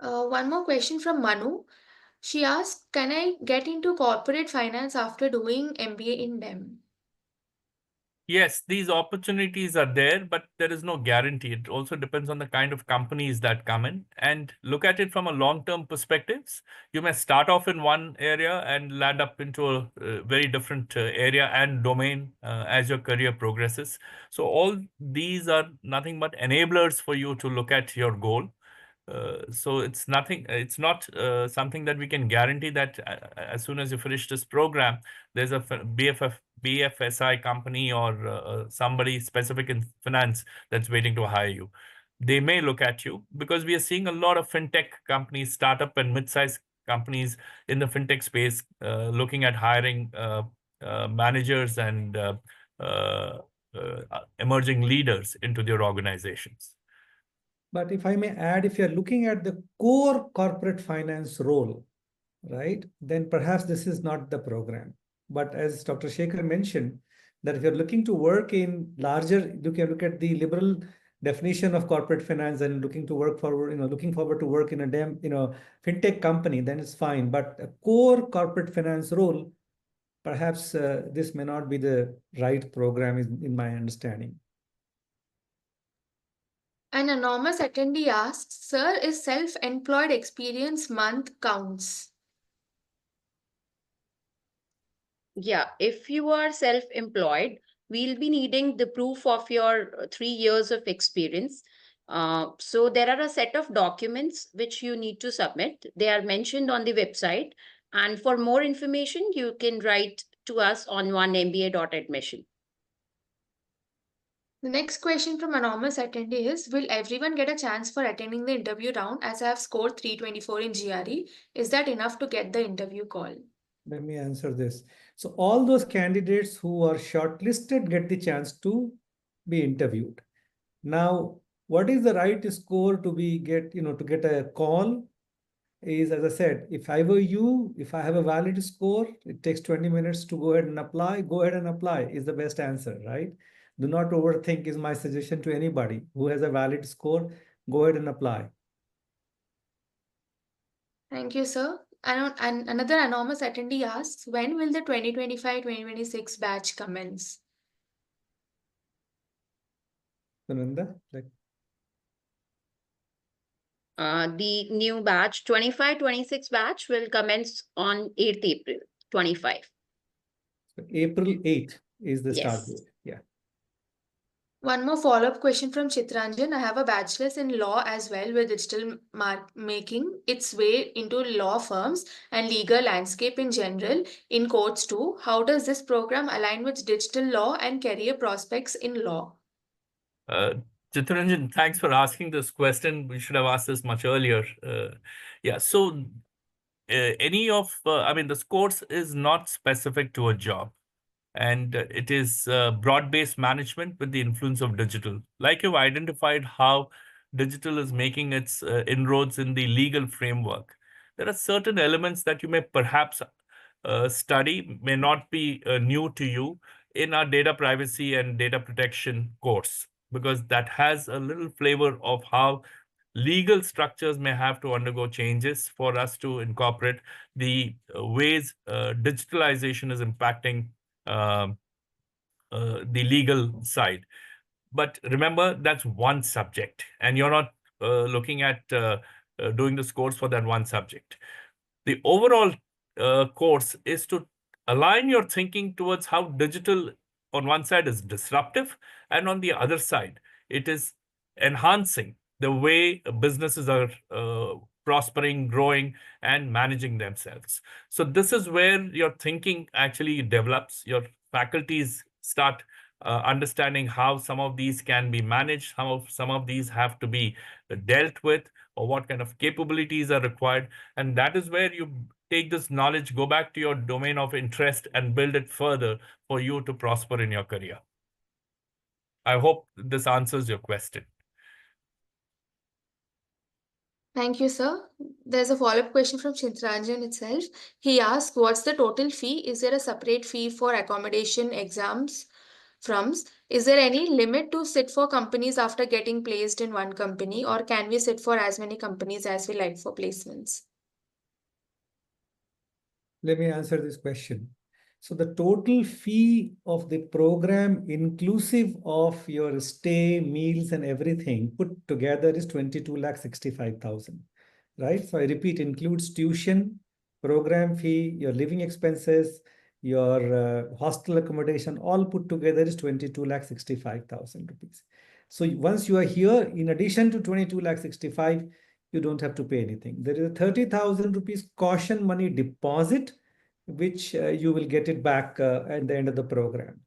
One more question from Manu. She asks, can I get into corporate finance after doing MBA in DEM? Yes, these opportunities are there, but there is no guarantee. It also depends on the kind of companies that come in. And look at it from a long-term perspectives. You may start off in one area and land up into a very different area and domain as your career progresses. So all these are nothing but enablers for you to look at your goal. So it's not something that we can guarantee that as soon as you finish this program, there's a BFSI company or somebody specific in finance that's waiting to hire you. They may look at you because we are seeing a lot of fintech companies, startup and mid-sized companies in the fintech space looking at hiring managers and emerging leaders into their organizations. But if I may add, if you're looking at the core corporate finance role, right, then perhaps this is not the program. But as Dr. Shekhar mentioned, that if you're looking to work in larger, you can look at the liberal definition of corporate finance and looking forward to work in a fintech company, then it's fine. But a core corporate finance role, perhaps this may not be the right program in my understanding. An anonymous attendee asks, sir, is self-employed experience month counts? Yeah, if you are self-employed, we'll be needing the proof of your 3 years of experience. So there are a set of documents which you need to submit. They are mentioned on the website. And for more information, you can write to us on 1mba.admission. The next question from anonymous attendee is, will everyone get a chance for attending the interview round as I have scored 324 in GRE? Is that enough to get the interview call? Let me answer this. So all those candidates who are shortlisted get the chance to be interviewed. Now, what is the right score to get a call? Is, as I said, if I were you, if I have a valid score, it takes 20 minutes to go ahead and apply. Go ahead and apply is the best answer, right? Do not overthink is my suggestion to anybody who has a valid score. Go ahead and apply. Thank you, sir. And another anonymous attendee asks, when will the 2025-2026 batch commence? Sunanda, The new batch, 25-26 batch, will commence on 8th April 25. so April 8th is the start Yes. date. Yeah. One more follow-up question from Chitranjan. I have a bachelor's in law as well with digital making its way into law firms and legal landscape in general, in courts too. How does this program align with digital law and career prospects in law? Jitharanjan, thanks for asking this question. We should have asked this much earlier. Yeah, so this course is not specific to a job, and it is broad-based management with the influence of digital. Like you've identified how digital is making its inroads in the legal framework, there are certain elements that you may perhaps study, may not be new to you in our data privacy and data protection course, because that has a little flavor of how legal structures may have to undergo changes for us to incorporate the ways digitalization is impacting um the legal side. But remember, that's one subject, and you're not looking at doing this course for that one subject. The overall course is to align your thinking towards how digital on one side is disruptive, and on the other side, it is enhancing the way businesses are prospering, growing, and managing themselves. So this is where your thinking actually develops. Your faculties start understanding how some of these can be managed, how some of these have to be dealt with, or what kind of capabilities are required. And that is where you take this knowledge, go back to your domain of interest, and build it further for you to prosper in your career. I hope this answers your question. Thank you, sir. There's a follow-up question from Chintranjan itself. He asked, what's the total fee? Is there a separate fee for accommodation, exams, frums? Is there any limit to sit for companies after getting placed in one company, or can we sit for as many companies as we like for placements? Let me answer this question. So the total fee of the program, inclusive of your stay, meals, and everything put together, is 22,65,000, right? So I repeat, includes tuition, program fee, your living expenses, your hostel accommodation, all put together is 22,65,000 rupees. So once you are here, in addition to 22,65,000, you don't have to pay anything. There is a 30,000 rupees caution money deposit, which you will get it back at the end of the program.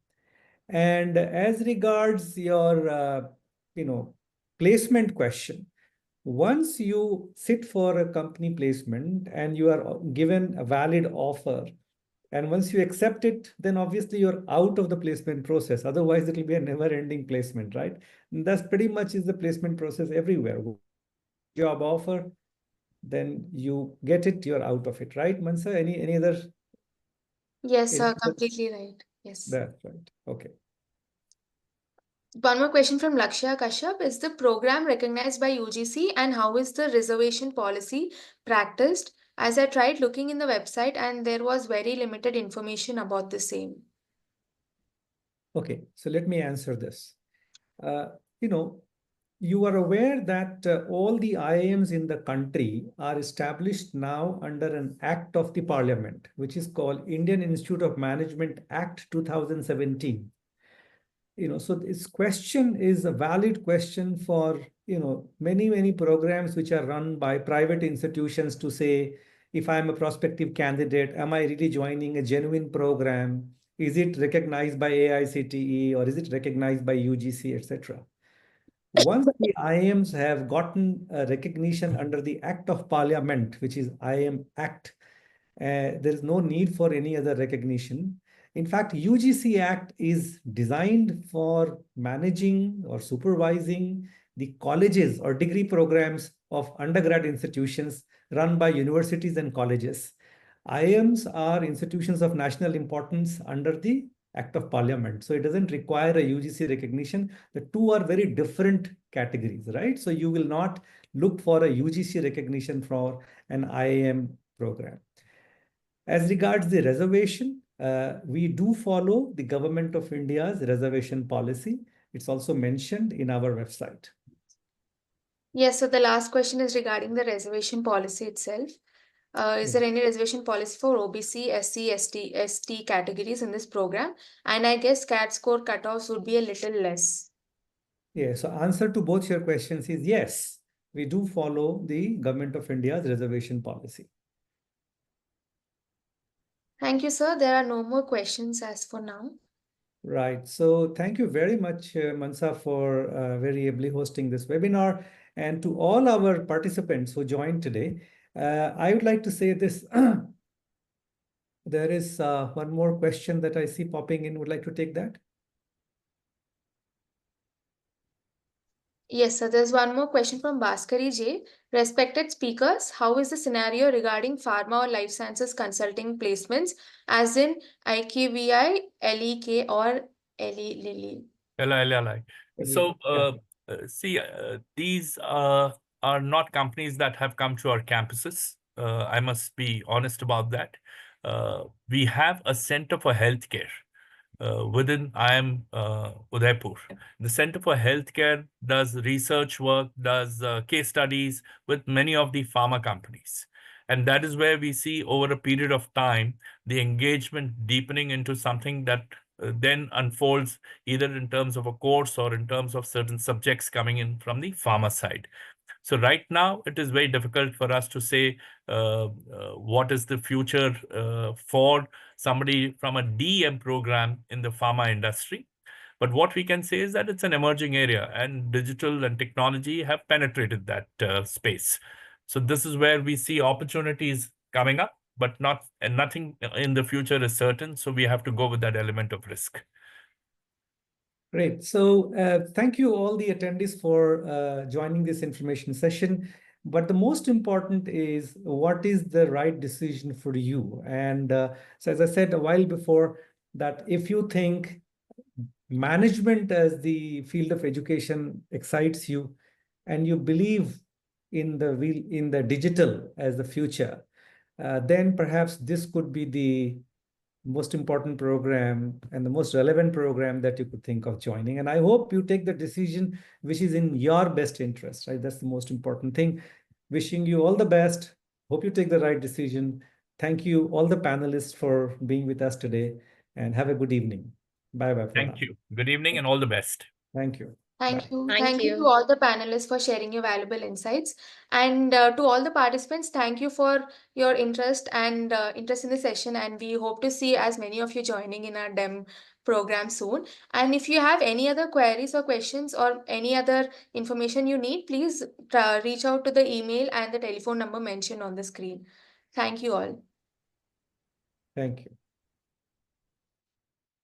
And as regards your, placement question, once you sit for a company placement and you are given a valid offer, and once you accept it, then obviously you're out of the placement process. Otherwise, it will be a never-ending placement, right? And that's pretty much is the placement process everywhere. Job offer, then you get it, you're out of it, right, Mansa? Any other? Yes, sir, Any other? completely right. Yes. That's right. Okay. One more question from Lakshya Kashyap. Is the program recognized by UGC, and how is the reservation policy practiced? As I tried looking in the website and there was very limited information about the same. Okay, so let me answer this. Uh, you know, you are aware that all the IIMs in the country are established now under an act of the parliament, which is called Indian Institute of Management Act 2017. So this question is a valid question for, many programs which are run by private institutions to say, if I'm a prospective candidate, am I really joining a genuine program? Is it recognized by AICTE, or is it recognized by UGC, etc.? Once the IIMs have gotten a recognition under the Act of Parliament, which is IIM Act, there is no need for any other recognition. In fact, UGC Act is designed for managing or supervising the colleges or degree programs of undergrad institutions run by universities and colleges. IIMs are institutions of national importance under the Act of Parliament. So it doesn't require a UGC recognition. The two are very different categories, right? So you will not look for a UGC recognition for an IIM program. As regards the reservation, we do follow the Government of India's reservation policy. It's also mentioned in our website. Yes, so the last question is regarding the reservation policy itself. Is there any reservation policy for OBC, SC, ST categories in this program? And I guess CAT score cutoffs would be a little less. Yeah, so answer to both your questions is yes, we do follow the Government of India's reservation policy. Thank you, sir. There are no more questions as for now. Right. So thank you very much, Mansa, for very ably hosting this webinar. And to all our participants who joined today, I would like to say this. There is one more question that I see popping in. Would like to take that? Yes, sir. There's one more question from Bhaskari J. Respected speakers, how is the scenario regarding pharma or life sciences consulting placements, as in IKVI, LEK, or LE Lily? LI. So, Yeah. see, these are not companies that have come to our campuses. I must be honest about that. We have a center for healthcare within IIM Udaipur. The Center for Healthcare does research work, does case studies with many of the pharma companies. And that is where we see over a period of time, the engagement deepening into something that then unfolds either in terms of a course or in terms of certain subjects coming in from the pharma side. So right now, it is very difficult for us to say what is the future for somebody from a DM program in the pharma industry. But what we can say is that it's an emerging area, and digital and technology have penetrated that space. So this is where we see opportunities coming up, but nothing in the future is certain. So we have to go with that element of risk. Great. So thank you all the attendees for joining this information session. But the most important is what is the right decision for you? And so as I said a while before, that if you think management as the field of education excites you and you believe in the digital as the future, then perhaps this could be the most important program and the most relevant program that you could think of joining. And I hope you take the decision which is in your best interest, right? That's the most important thing. Wishing you all the best. Hope you take the right decision. Thank you, all the panelists, for being with us today, and have a good evening. Bye-bye for now. Thank you. Good evening and all the best. Thank you. Thank Bye. you. Thank Thank you to you. all the panelists for sharing your valuable insights. And to all the participants, thank you for your interest and interest in the session. And we hope to see as many of you joining in our DEM program soon. And if you have any other queries or questions or any other information you need, please reach out to the email and the telephone number mentioned on the screen. Thank you all. Thank you.